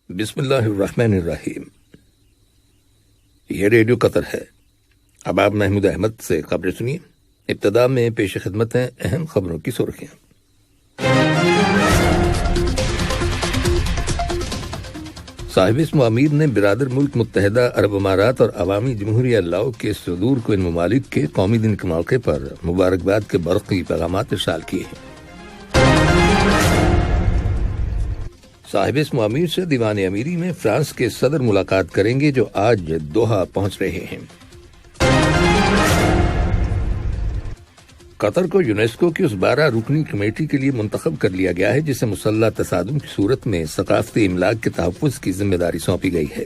بسم اللہ الرحمن الرحیم۔ یہ ریڈیو قطر ہے۔ اب آپ محمود احمد سے خبریں سنیے۔ ابتدا میں پیش خدمت ہیں اہم خبروں کی سرخیاں۔ صاحب اسم امیر نے برادر ملک متحدہ عرب امارات اور عوامی جمہوریہ لاؤ کے صدور کو ان ممالک کے قومی دن کے موقع پر مبارکباد کے برقی پیغامات ارسال کیے ہیں۔ صاحب اسم امیر سے دیوان امیری میں فرانس کے صدر ملاقات کریں گے، جو آج دوحہ پہنچ رہے ہیں۔ قطر کو یونیسکو کی اس 12 رکنی کمیٹی کے لیے منتخب کر لیا گیا ہے جسے مسلح تصادم کی صورت میں ثقافتی املاک کے تحفظ کی ذمہ داری سونپی گئی ہے۔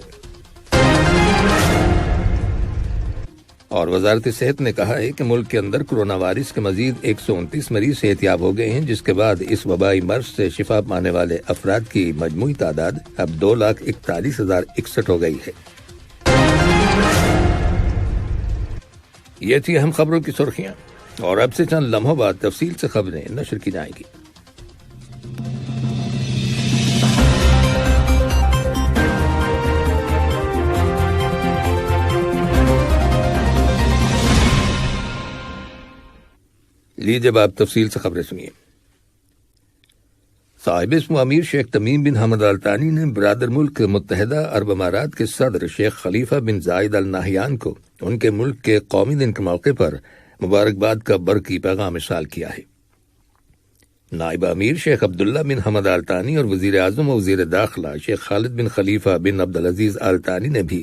اور وزارت صحت نے کہا ہے کہ ملک کے اندر کورونا وائرس کے مزید 129 مریض صحتیاب ہو گئے ہیں، جس کے بعد اس وبائی مرض سے شفا پانے والے افراد کی مجموعی تعداد اب 2,41,061 ہو گئی ہے۔ یہ تھی اہم خبروں کی سرخیاں، اور اب سے چند لمحوں بعد تفصیل سے خبریں نشر کی جائیں گی۔ لیجیے آپ تفصیل سے خبریں سنیے۔ صاحب اسم امیر شیخ تمیم بن حمد آل ثانی نے برادر ملک متحدہ عرب امارات کے صدر شیخ خلیفہ بن زائد ال نہیان کو ان کے ملک کے قومی دن کے موقع پر مبارکباد کا برقی پیغام ارسال کیا ہے۔ نائب امیر شیخ عبداللہ بن حمد آل ثانی اور وزیر اعظم و وزیر داخلہ شیخ خالد بن خلیفہ بن عبدالعزیز آل ثانی نے بھی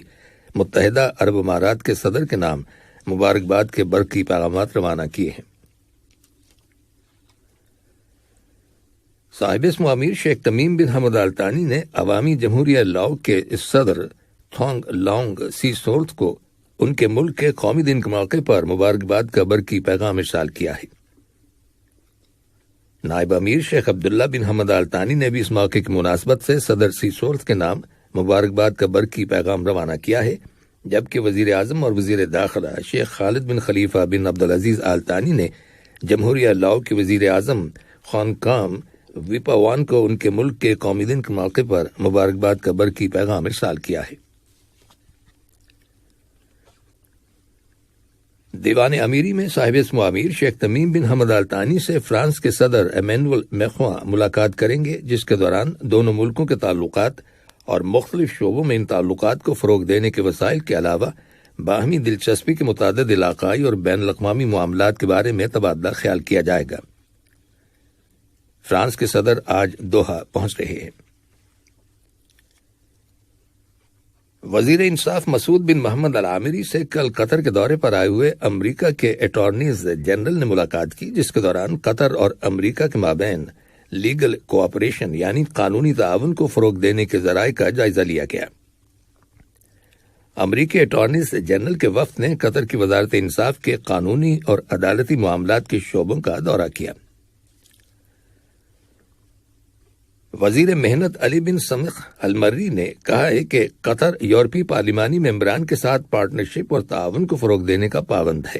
متحدہ عرب امارات کے صدر کے نام مبارکباد کے برقی پیغامات روانہ کیے ہیں۔ صاحب اسم امیر شیخ تمیم بن حمد آل ثانی نے عوامی جمہوریہ لاؤ کے صدر تھونگ لانگ سی سورت کو ان کے ملک کے قومی دن کے موقع پر مبارکباد کا برقی پیغام ارسال کیا ہے۔ نائب امیر شیخ عبداللہ بن حمد آل ثانی نے بھی اس موقع کی مناسبت سے صدر سی سورت کے نام مبارکباد کا برقی پیغام روانہ کیا ہے، جبکہ وزیر اعظم اور وزیر داخلہ شیخ خالد بن خلیفہ بن عبدالعزیز آل ثانی نے جمہوریہ لاؤ کے وزیر اعظم خانقام ویپاوان کو ان کے ملک کے قومی دن کے موقع پر مبارکباد کا برقی پیغام ارسال کیا ہے۔ دیوان امیری میں صاحب اسم امیر شیخ تمیم بن حمد آل ثانی سے فرانس کے صدر ایمینول میخواں ملاقات کریں گے، جس کے دوران دونوں ملکوں کے تعلقات اور مختلف شعبوں میں ان تعلقات کو فروغ دینے کے وسائل کے علاوہ باہمی دلچسپی کے متعدد علاقائی اور بین الاقوامی معاملات کے بارے میں تبادلہ خیال کیا جائے گا۔ فرانس کے صدر آج دوحہ پہنچ رہے ہیں۔ وزیر انصاف مسعود بن محمد العامری سے کل قطر کے دورے پر آئے ہوئے امریکہ کے اٹارنیز جنرل نے ملاقات کی، جس کے دوران قطر اور امریکہ کے مابین لیگل کوآپریشن یعنی قانونی تعاون کو فروغ دینے کے ذرائع کا جائزہ لیا گیا۔ امریکی اٹارنیز جنرل کے وفد نے قطر کی وزارت انصاف کے قانونی اور عدالتی معاملات کے شعبوں کا دورہ کیا۔ وزیر محنت علی بن سمخ المری نے کہا ہے کہ قطر یورپی پارلیمانی ممبران کے ساتھ پارٹنرشپ اور تعاون کو فروغ دینے کا پابند ہے۔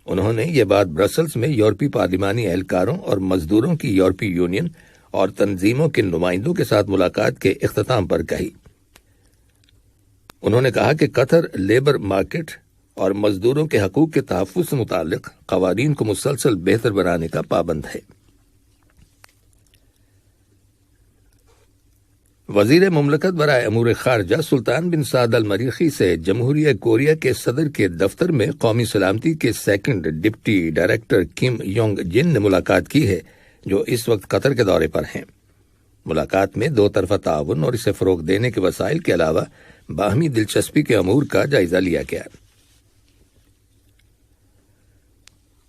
انہوں نے یہ بات برسلز میں یورپی پارلیمانی اہلکاروں اور مزدوروں کی یورپی یونین اور تنظیموں کے نمائندوں کے ساتھ ملاقات کے اختتام پر کہی۔ انہوں نے کہا کہ قطر لیبر مارکیٹ اور مزدوروں کے حقوق کے تحفظ سے متعلق قوانین کو مسلسل بہتر بنانے کا پابند ہے۔ وزیر مملکت برائے امور خارجہ سلطان بن سعد المریخی سے جمہوریہ کوریا کے صدر کے دفتر میں قومی سلامتی کے سیکنڈ ڈپٹی ڈائریکٹر کم یونگ جن نے ملاقات کی ہے، جو اس وقت قطر کے دورے پر ہیں۔ ملاقات میں دو طرفہ تعاون اور اسے فروغ دینے کے وسائل کے علاوہ باہمی دلچسپی کے امور کا جائزہ لیا گیا۔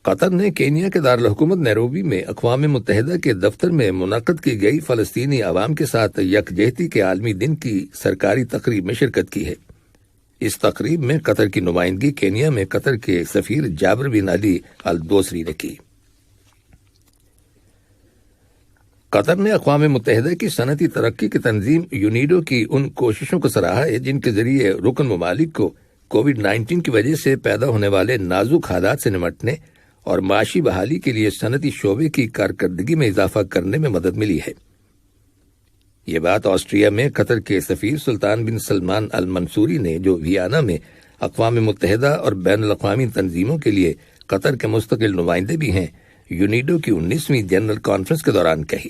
قطر نے کینیا کے دارالحکومت نیروبی میں اقوام متحدہ کے دفتر میں منعقد کی گئی فلسطینی عوام کے ساتھ یکجہتی کے عالمی دن کی سرکاری تقریب میں شرکت کی ہے۔ اس تقریب میں قطر کی نمائندگی کینیا میں قطر کے سفیر جابر بن علی الدوسری نے کی۔ قطر نے اقوام متحدہ کی صنعتی ترقی کی تنظیم یونیڈو کی ان کوششوں کو سراہا ہے جن کے ذریعے رکن ممالک کو کووڈ-19 کی وجہ سے پیدا ہونے والے نازک حالات سے نمٹنے اور معاشی بحالی کے لیے صنعتی شعبے کی کارکردگی میں اضافہ کرنے میں مدد ملی ہے۔ یہ بات آسٹریا میں قطر کے سفیر سلطان بن سلمان المنصوری نے، جو ویانا میں اقوام متحدہ اور بین الاقوامی تنظیموں کے لیے قطر کے مستقل نمائندے بھی ہیں، یونیڈو کی 19ویں جنرل کانفرنس کے دوران کہی۔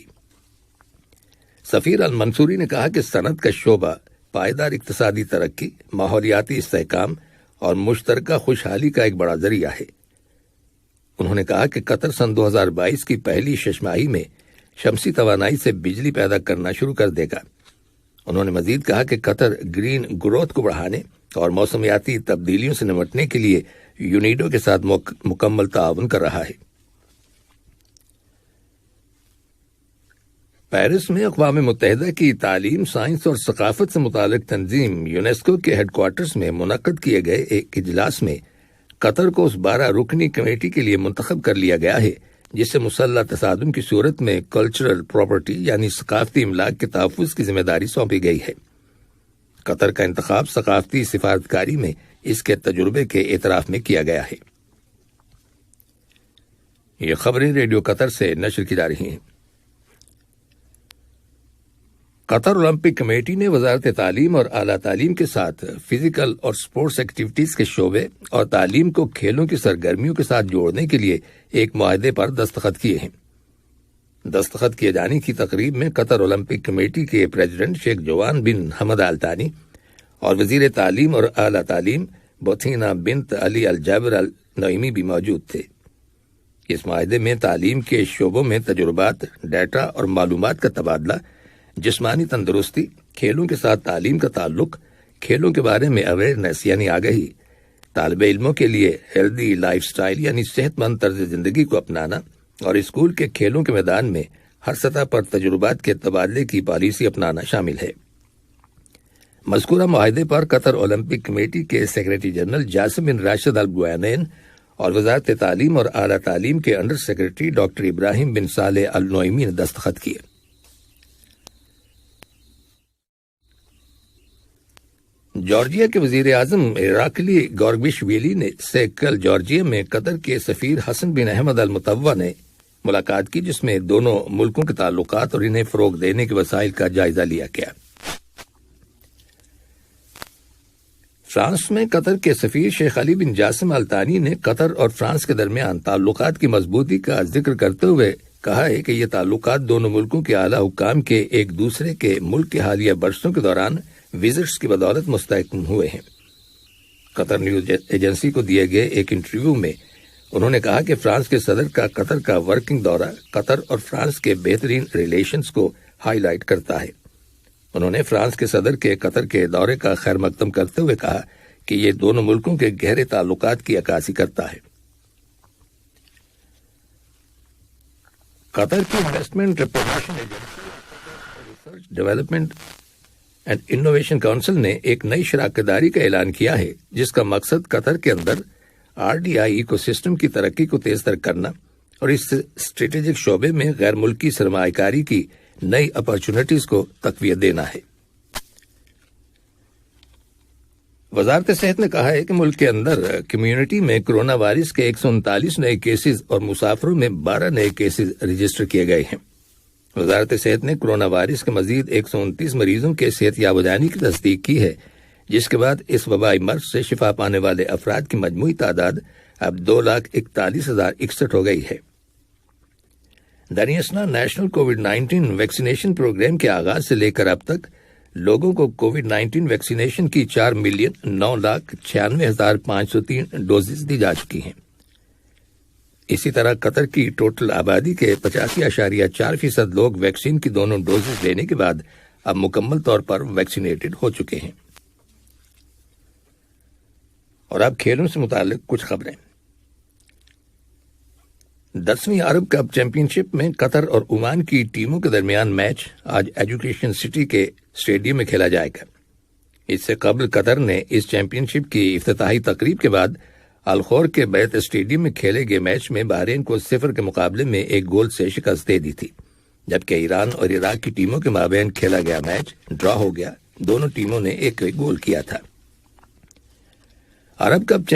سفیر المنصوری نے کہا کہ صنعت کا شعبہ پائیدار اقتصادی ترقی، ماحولیاتی استحکام اور مشترکہ خوشحالی کا ایک بڑا ذریعہ ہے۔ انہوں نے کہا کہ قطر سن 2022 کی پہلی شش ماہی میں شمسی توانائی سے بجلی پیدا کرنا شروع کر دے گا۔ انہوں نے مزید کہا کہ قطر گرین گروتھ کو بڑھانے اور موسمیاتی تبدیلیوں سے نمٹنے کے لیے یونیڈو کے ساتھ مکمل تعاون کر رہا ہے۔ پیرس میں اقوام متحدہ کی تعلیم، سائنس اور ثقافت سے متعلق تنظیم یونیسکو کے ہیڈ کوارٹرز میں منعقد کیے گئے ایک اجلاس میں قطر کو اس 12 رکنی کمیٹی کے لیے منتخب کر لیا گیا ہے جس سے مسلح تصادم کی صورت میں کلچرل پراپرٹی یعنی ثقافتی املاک کے تحفظ کی ذمہ داری سونپی گئی ہے۔ قطر کا انتخاب ثقافتی سفارتکاری میں اس کے تجربے کے اعتراف میں کیا گیا ہے۔ یہ خبریں ریڈیو قطر سے نشر کی جا رہی ہیں۔ قطر اولمپک کمیٹی نے وزارت تعلیم اور اعلیٰ تعلیم کے ساتھ فزیکل اور سپورٹس ایکٹیویٹیز کے شعبے اور تعلیم کو کھیلوں کی سرگرمیوں کے ساتھ جوڑنے کے لیے ایک معاہدے پر دستخط کیے ہیں۔ دستخط کیے جانے کی تقریب میں قطر اولمپک کمیٹی کے پریزیڈنٹ شیخ جوان بن حمد آل ثانی اور وزیر تعلیم اور اعلیٰ تعلیم بوتھینا بنت علی الجابر النعیمی بھی موجود تھے۔ اس معاہدے میں تعلیم کے شعبوں میں تجربات، ڈیٹا اور معلومات کا تبادلہ، جسمانی تندرستی، کھیلوں کے ساتھ تعلیم کا تعلق، کھیلوں کے بارے میں اویئرنیس یعنی آگہی، طالب علموں کے لیے ہیلدی لائف سٹائل یعنی صحت مند طرز زندگی کو اپنانا اور اسکول کے کھیلوں کے میدان میں ہر سطح پر تجربات کے تبادلے کی پالیسی اپنانا شامل ہے۔ مذکورہ معاہدے پر قطر اولمپک کمیٹی کے سیکریٹری جنرل جاسم بن راشد البوینین اور وزارت تعلیم اور اعلیٰ تعلیم کے انڈر سیکریٹری ڈاکٹر ابراہیم بن صالح النعیمی نے دستخط کیے۔ جارجیا کے وزیر اعظم ایراکلی گوربیشویلی سے کل جارجیا میں قطر کے سفیر حسن بن احمد المطوع نے ملاقات کی، جس میں دونوں ملکوں کے تعلقات اور انہیں فروغ دینے کے وسائل کا جائزہ لیا گیا۔ فرانس میں قطر کے سفیر شیخ علی بن جاسم آل ثانی نے قطر اور فرانس کے درمیان تعلقات کی مضبوطی کا ذکر کرتے ہوئے کہا ہے کہ یہ تعلقات دونوں ملکوں کے اعلیٰ حکام کے ایک دوسرے کے ملک کے حالیہ برسوں کے دوران وزٹس کی بدولت مستحکم ہوئے ہیں۔ قطر نیوز ایجنسی کو دیے گئے ایک انٹرویو میں انہوں نے کہا کہ فرانس کے صدر کا قطر کا ورکنگ دورہ قطر اور فرانس کے بہترین ریلیشنز کو ہائی لائٹ کرتا ہے۔ انہوں نے فرانس کے صدر کے قطر کے دورے کا خیر مقدم کرتے ہوئے کہا کہ یہ دونوں ملکوں کے گہرے تعلقات کی عکاسی کرتا ہے۔ قطر کی investment promotion agency research development and innovation council نے ایک نئی شراکت داری کا اعلان کیا ہے جس کا مقصد قطر کے اندر RDI ایکو سسٹم کی ترقی کو تیز تر کرنا اور اس اسٹریٹجک شعبے میں غیر ملکی سرمایہ کاری کی نئی اپارچونٹیز کو تقویت دینا ہے۔ وزارت صحت نے کہا ہے کہ ملک کے اندر کمیونٹی میں کرونا وائرس کے 139 نئے کیسز اور مسافروں میں 12 نئے کیسز رجسٹر کیے گئے ہیں۔ وزارت صحت نے کرونا وائرس کے مزید 129 مریضوں کے صحت یاب ہو جانے کی تصدیق کی ہے، جس کے بعد اس وبائی مرض سے شفا پانے والے افراد کی مجموعی تعداد اب 2,41,061 ہو گئی ہے۔ دانیاسنا نیشنل کووڈ-19 ویکسینیشن پروگرام کے آغاز سے لے کر اب تک لوگوں کو کووڈ-19 ویکسینیشن کی 4,09,96,503 ڈوزز دی جا چکی ہیں۔ اسی طرح قطر کی ٹوٹل آبادی کے 85.4% لوگ ویکسین کی دونوں ڈوزز لینے کے بعد اب مکمل طور پر ویکسینیٹڈ ہو چکے ہیں۔ اور اب کھیلوں سے متعلق کچھ خبریں۔ 10ویں عرب کپ چیمپئن شپ میں قطر اور عمان کی ٹیموں کے درمیان میچ آج ایجوکیشن سٹی کے اسٹیڈیم میں کھیلا جائے گا۔ اس سے قبل قطر نے اس چیمپئن شپ کی افتتاحی تقریب کے بعد الخور کے بیت اسٹیڈیم میں کھیلے گئے میچ میں بحرین کو 0 کے مقابلے میں 1 گول سے شکست دے دی تھی، جبکہ ایران اور عراق کی ٹیموں کے مابین کھیلا گیا میچ ڈرا ہو گیا۔ دونوں ٹیموں نے 1 گول کیا تھا۔ عرب کپ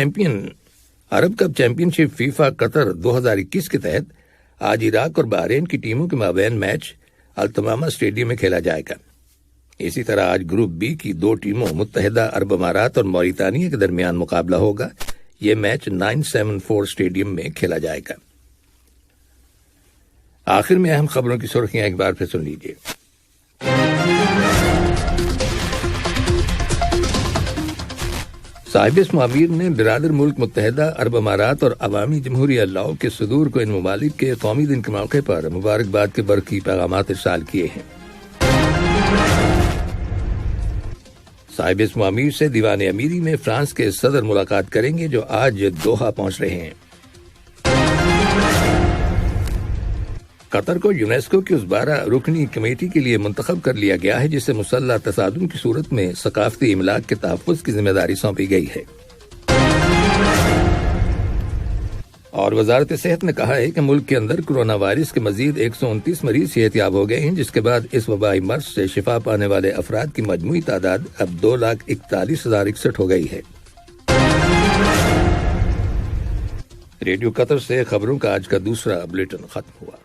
چیمپئن شپ فیفا قطر 2021 کے تحت آج عراق اور بحرین کی ٹیموں کے مابین میچ التمامہ اسٹیڈیم میں کھیلا جائے گا۔ اسی طرح آج گروپ بی کی 2 ٹیموں متحدہ عرب امارات اور موریتانیہ کے درمیان مقابلہ ہوگا۔ یہ میچ 974 اسٹیڈیم میں کھیلا جائے گا۔ آخر میں اہم خبروں کی سرخیاں ایک بار پھر سن لیجیے۔ صاحب اسم امیر نے برادر ملک متحدہ عرب امارات اور عوامی جمہوریہ لاؤ کے صدور کو ان ممالک کے قومی دن کے موقع پر مبارکباد کے برقی پیغامات ارسال کیے ہیں۔ صاحب اسم امیر سے دیوان امیری میں فرانس کے صدر ملاقات کریں گے، جو آج دوحہ پہنچ رہے ہیں۔ قطر کو یونیسکو کی 12 رکنی کمیٹی کے لیے منتخب کر لیا گیا ہے، جسے مسلح تصادم کی صورت میں ثقافتی املاک کے تحفظ کی ذمہ داری سونپی گئی ہے۔ اور وزارت صحت نے کہا ہے کہ ملک کے اندر کورونا وائرس کے مزید 129 مریض صحتیاب ہو گئے ہیں، جس کے بعد اس وبائی مرض سے شفا پانے والے افراد کی مجموعی تعداد اب 2,41,061 ہو گئی ہے۔ ریڈیو قطر سے خبروں کا آج کا دوسرا بلیٹن ختم ہوا۔